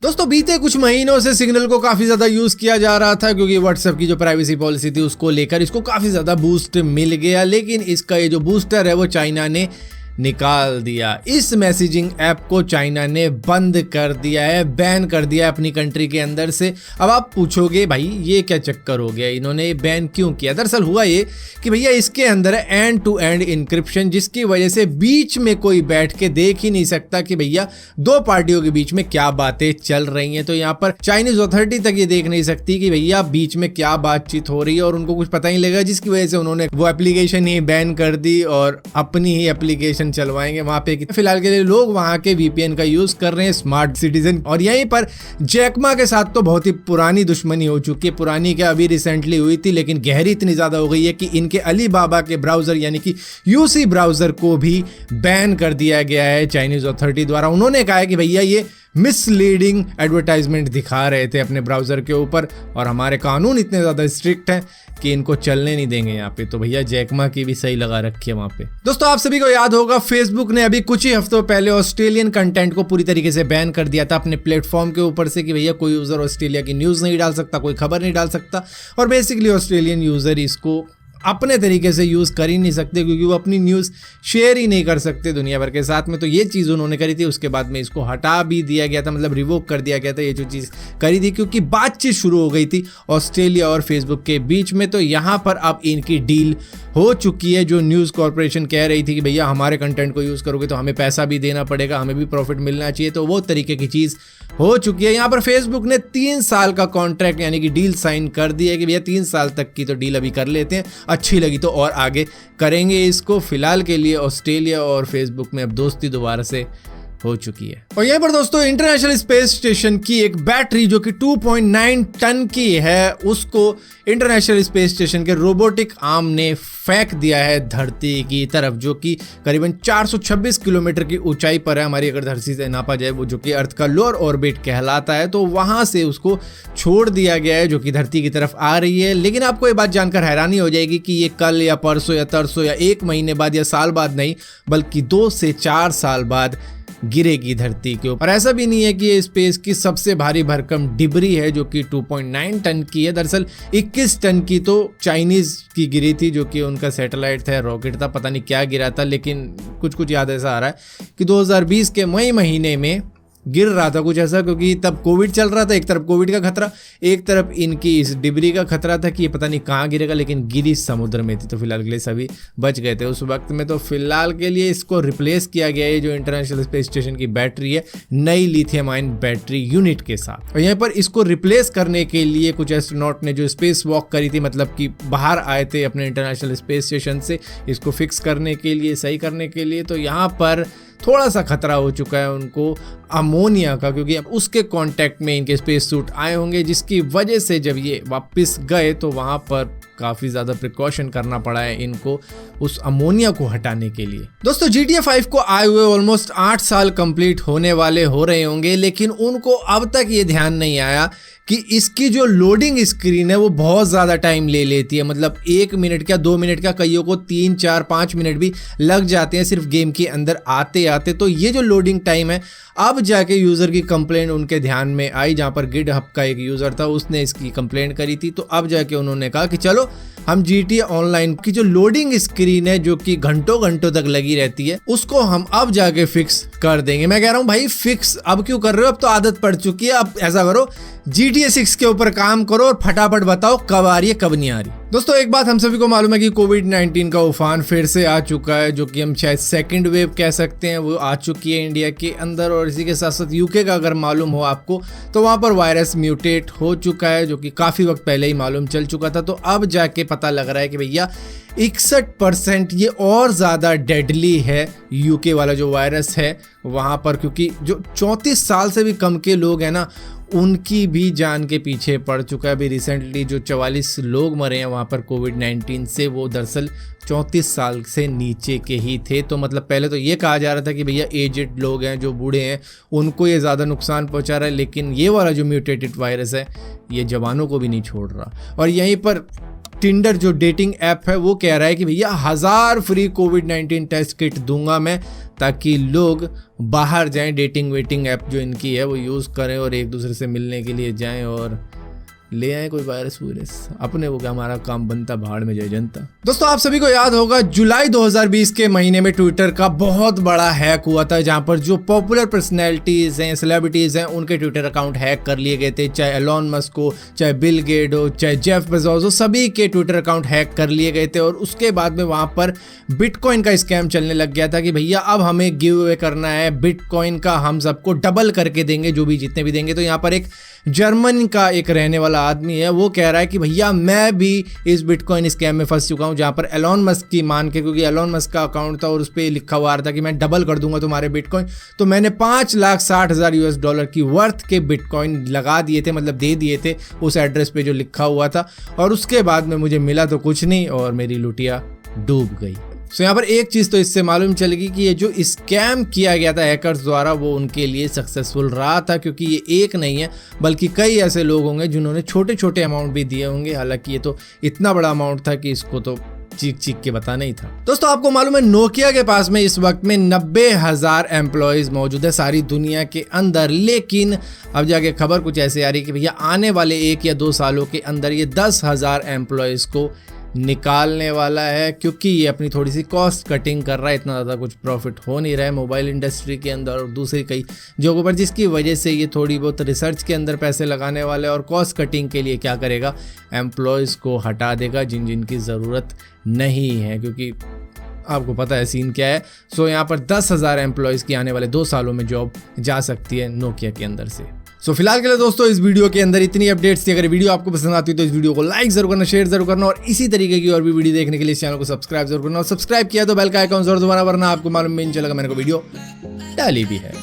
दोस्तों बीते कुछ महीनों से सिग्नल को काफी ज्यादा यूज किया जा रहा था क्योंकि व्हाट्सएप की जो प्राइवेसी पॉलिसी थी उसको लेकर इसको काफी ज्यादा बूस्ट मिल गया, लेकिन इसका ये जो बूस्टर है वो चाइना ने निकाल दिया। इस मैसेजिंग ऐप को चाइना ने बंद कर दिया है, बैन कर दिया है अपनी कंट्री के अंदर से। अब आप पूछोगे भाई ये क्या चक्कर हो गया, इन्होंने बैन क्यों किया? दरअसल हुआ ये कि भैया इसके अंदर है एंड टू एंड इंक्रिप्शन, जिसकी वजह से बीच में कोई बैठ के देख ही नहीं सकता कि भैया दो पार्टियों के बीच में क्या बातें चल रही हैं। तो यहाँ पर चाइनीज अथॉरिटी तक ये देख नहीं सकती कि भैया बीच में क्या बातचीत हो रही है और उनको कुछ पता ही लगेगा, जिसकी वजह से उन्होंने वो एप्लीकेशन ही बैन कर दी और अपनी ही एप्लीकेशन चलवाएंगे वहां पे। फिलहाल के लिए लोग वहां के वीपीएन का यूज कर रहे हैं, स्मार्ट सिटीजन। और यहीं पर जैकमा के साथ तो बहुत ही पुरानी दुश्मनी हो चुकी है, पुरानी क्या अभी रिसेंटली हुई थी, लेकिन गहरी इतनी ज्यादा हो गई है कि इनके अलीबाबा के ब्राउजर यानी कि यूसी ब्राउजर को भी बैन कर दिया गया है चाइनीज अथॉरिटी द्वारा। उन्होंने कहा है कि भैया ये मिसलीडिंग एडवर्टाइजमेंट दिखा रहे थे अपने ब्राउजर के ऊपर और हमारे कानून इतने ज्यादा स्ट्रिक्ट हैं कि इनको चलने नहीं देंगे यहाँ पे। तो भैया जैकमा की भी सही लगा रखी है वहां पे। दोस्तों आप सभी को याद होगा फेसबुक ने अभी कुछ ही हफ्तों पहले ऑस्ट्रेलियन कंटेंट को पूरी तरीके से बैन कर दिया था अपने प्लेटफॉर्म के ऊपर से कि भैया कोई यूजर ऑस्ट्रेलिया की न्यूज नहीं डाल सकता, कोई खबर नहीं डाल सकता। और बेसिकली ऑस्ट्रेलियन यूजर इसको अपने तरीके से यूज़ कर ही नहीं सकते क्योंकि वो अपनी न्यूज़ शेयर ही नहीं कर सकते दुनिया भर के साथ में। तो ये चीज़ उन्होंने करी थी, उसके बाद में इसको हटा भी दिया गया था, मतलब रिवोक कर दिया गया था ये जो चीज़ करी थी, क्योंकि बातचीत शुरू हो गई थी ऑस्ट्रेलिया और फेसबुक के बीच में। तो यहाँ पर अब इनकी डील हो चुकी है। जो न्यूज़ कॉर्पोरेशन कह रही थी कि भैया हमारे कंटेंट को यूज़ करोगे तो हमें पैसा भी देना पड़ेगा, हमें भी प्रॉफिट मिलना चाहिए, तो वो तरीके की चीज़ हो चुकी है। यहाँ पर फेसबुक ने 3 साल का कॉन्ट्रैक्ट यानी कि डील साइन कर दी है कि भैया 3 साल तक की तो डील अभी कर लेते हैं, अच्छी लगी तो और आगे करेंगे इसको। फिलहाल के लिए ऑस्ट्रेलिया और फेसबुक में अब दोस्ती दोबारा से हो चुकी है। और यहाँ पर दोस्तों इंटरनेशनल स्पेस स्टेशन की एक बैटरी जो कि 2.9 टन की है उसको इंटरनेशनल स्पेस स्टेशन के रोबोटिक आर्म ने फेंक दिया है धरती की तरफ, जो कि करीबन 426 किलोमीटर की ऊंचाई पर है हमारी, अगर धरती से नापा जाए वो, जो कि अर्थ का लोअर ऑर्बिट कहलाता है। तो वहां से उसको छोड़ दिया गया है जो कि धरती की तरफ आ रही है। लेकिन आपको ये बात जानकर हैरानी हो जाएगी कि ये कल या परसों या तरसों या 1 महीने बाद या साल बाद नहीं, बल्कि 2 से 4 साल बाद गिरेगी धरती के ऊपर। ऐसा भी नहीं है कि ये स्पेस की सबसे भारी भरकम डिबरी है जो कि 2.9 टन की है। दरअसल 21 टन की तो चाइनीज की गिरी थी, जो कि उनका सैटेलाइट था, रॉकेट था, पता नहीं क्या गिरा था, लेकिन कुछ याद ऐसा आ रहा है कि 2020 के मई महीने में गिर रहा था कुछ ऐसा, क्योंकि तब कोविड चल रहा था। एक तरफ कोविड का खतरा, एक तरफ इनकी इस डिबरी का खतरा था कि ये पता नहीं कहाँ गिरेगा, लेकिन गिरी समुद्र में थी। तो फिलहाल के लिए सभी बच गए थे उस वक्त में। तो फिलहाल के लिए इसको रिप्लेस किया गया है जो इंटरनेशनल स्पेस स्टेशन की बैटरी है नई लिथियम आयन बैटरी यूनिट के साथ। और यहाँ पर इसको रिप्लेस करने के लिए कुछ एस्ट्रोनॉट ने जो स्पेस वॉक करी थी, मतलब कि बाहर आए थे अपने इंटरनेशनल स्पेस स्टेशन से इसको फिक्स करने के लिए, सही करने के लिए। तो यहाँ पर थोड़ा सा खतरा हो चुका है उनको अमोनिया का, क्योंकि अब उसके कांटेक्ट में इनके स्पेस सूट आए होंगे, जिसकी वजह से जब ये वापस गए तो वहां पर काफी ज्यादा प्रिकॉशन करना पड़ा है इनको उस अमोनिया को हटाने के लिए। दोस्तों GTA 5 को आए हुए ऑलमोस्ट 8 साल कंप्लीट होने वाले हो रहे होंगे, लेकिन उनको अब तक ये ध्यान नहीं आया कि इसकी जो लोडिंग स्क्रीन है वो बहुत ज़्यादा टाइम ले लेती है। मतलब 1 मिनट क्या 2 मिनट का, कईयों को 3, 4, 5 मिनट भी लग जाते हैं सिर्फ गेम के अंदर आते आते। तो ये जो लोडिंग टाइम है, अब जाके यूज़र की कंप्लेंट उनके ध्यान में आई, जहाँ पर गिटहब का एक यूज़र था उसने इसकी कंप्लेंट करी थी। तो अब जाके उन्होंने कहा कि चलो हम GTA ऑनलाइन की जो लोडिंग स्क्रीन है जो कि घंटों घंटों तक लगी रहती है उसको हम अब जाके फिक्स कर देंगे। मैं कह रहा हूँ भाई फिक्स अब क्यों कर रहे हो, अब तो आदत पड़ चुकी है। अब ऐसा करो GTA 6 के ऊपर काम करो और फटाफट बताओ कब आ रही है कब नहीं आ रही। दोस्तों एक बात हम सभी को मालूम है कि कोविड-19 का उफान फिर से आ चुका है, जो कि हम शायद सेकंड वेव कह सकते हैं, वो आ चुकी है इंडिया के अंदर। और इसी के साथ साथ यूके का अगर मालूम हो आपको तो वहाँ पर वायरस म्यूटेट हो चुका है, जो कि काफ़ी वक्त पहले ही मालूम चल चुका था। तो अब जाके पता लग रहा है कि भैया 61% ये और ज़्यादा डेडली है यूके वाला जो वायरस है वहाँ पर, क्योंकि जो 34 साल से भी कम के लोग हैं ना उनकी भी जान के पीछे पड़ चुका है। अभी रिसेंटली जो 44 लोग मरे हैं वहाँ पर कोविड-19 से, वो दरअसल 34 साल से नीचे के ही थे। तो मतलब पहले तो ये कहा जा रहा था कि भैया एजेड लोग हैं जो बूढ़े हैं उनको ये ज़्यादा नुकसान पहुँचा रहा है, लेकिन ये वाला जो म्यूटेटेड वायरस है ये जवानों को भी नहीं छोड़ रहा। और यहीं पर टिंडर जो डेटिंग ऐप है वो कह रहा है कि भैया 1000 फ्री कोविड-19 टेस्ट किट दूंगा मैं, ताकि लोग बाहर जाएं, डेटिंग वेटिंग ऐप जो इनकी है वो यूज़ करें और एक दूसरे से मिलने के लिए जाएं और ले आए कोई वायरस अपने वो क्या, हमारा काम बनता भाड़ में जय जनता। दोस्तों आप सभी को याद होगा जुलाई 2020 के महीने में ट्विटर का बहुत बड़ा हैक हुआ था, जहां पर जो पॉपुलर पर्सनैलिटीज हैं, सेलिब्रिटीज हैं, उनके ट्विटर अकाउंट हैक कर लिए गए थे। चाहे एलॉन मस्क हो, चाहे बिल गेट हो, चाहे जेफ बेजोस हो, सभी के ट्विटर अकाउंट हैक कर लिए गए थे। और उसके बाद में वहां पर बिटकॉइन का स्कैम चलने लग गया था कि भैया अब हमें गिव अवे करना है बिटकॉइन का, हम सबको डबल करके देंगे, जो भी जितने भी देंगे। तो यहाँ पर एक जर्मन का एक रहने वाला आदमी है, वो कह रहा है कि भैया मैं भी इस बिटकॉइन स्कैम में फंस चुका हूं, जहां पर एलॉन मस्क की मान के, क्योंकि एलॉन मस्क का अकाउंट था और उस पर लिखा हुआ था कि मैं डबल कर दूंगा तुम्हारे बिटकॉइन। तो मैंने $5,60,000 की वर्थ के बिटकॉइन लगा दिए थे, मतलब दे दिए थे उस एड्रेस पे जो लिखा हुआ था, और उसके बाद में मुझे मिला तो कुछ नहीं और मेरी लुटिया डूब गई। तो यहाँ पर एक चीज़ तो इससे मालूम चलेगी कि ये जो स्कैम किया गया था हैकर्स द्वारा वो उनके लिए सक्सेसफुल रहा था, क्योंकि ये एक नहीं है बल्कि कई ऐसे लोग होंगे जिन्होंने छोटे छोटे अमाउंट भी दिए होंगे। हालांकि ये तो इतना बड़ा अमाउंट था कि इसको तो चीख चीख के बताना ही था। दोस्तों आपको मालूम है नोकिया के पास में इस वक्त में 90,000 एम्प्लॉयज मौजूद है सारी दुनिया के अंदर, लेकिन अब जाके खबर कुछ ऐसे आ रही है कि भैया आने वाले 1 या 2 सालों के अंदर ये 10,000 एम्प्लॉयज को निकालने वाला है, क्योंकि ये अपनी थोड़ी सी कॉस्ट कटिंग कर रहा है। इतना ज़्यादा कुछ प्रॉफिट हो नहीं रहा है मोबाइल इंडस्ट्री के अंदर और दूसरी कई जगहों पर, जिसकी वजह से ये थोड़ी बहुत रिसर्च के अंदर पैसे लगाने वाले और कॉस्ट कटिंग के लिए क्या करेगा, एम्प्लॉयज़ को हटा देगा जिन जिनकी ज़रूरत नहीं है, क्योंकि आपको पता है सीन क्या है। सो यहाँ पर 10,000 एम्प्लॉयज़ की आने वाले 2 सालों में जॉब जा सकती है नोकिया के अंदर से। सो फिलहाल के लिए दोस्तों इस वीडियो के अंदर इतनी अपडेट्स थी। अगर वीडियो आपको पसंद आती है तो इस वीडियो को लाइक जरूर करना, शेयर जरूर करना, और इसी तरीके की और भी वीडियो देखने के लिए इस चैनल को सब्सक्राइब जरूर करना, और सब्सक्राइब किया तो बेल का आइकॉन जरूर दबाना, वरना आपको मालूम नहीं चलेगा मैंने को वीडियो डाली भी है।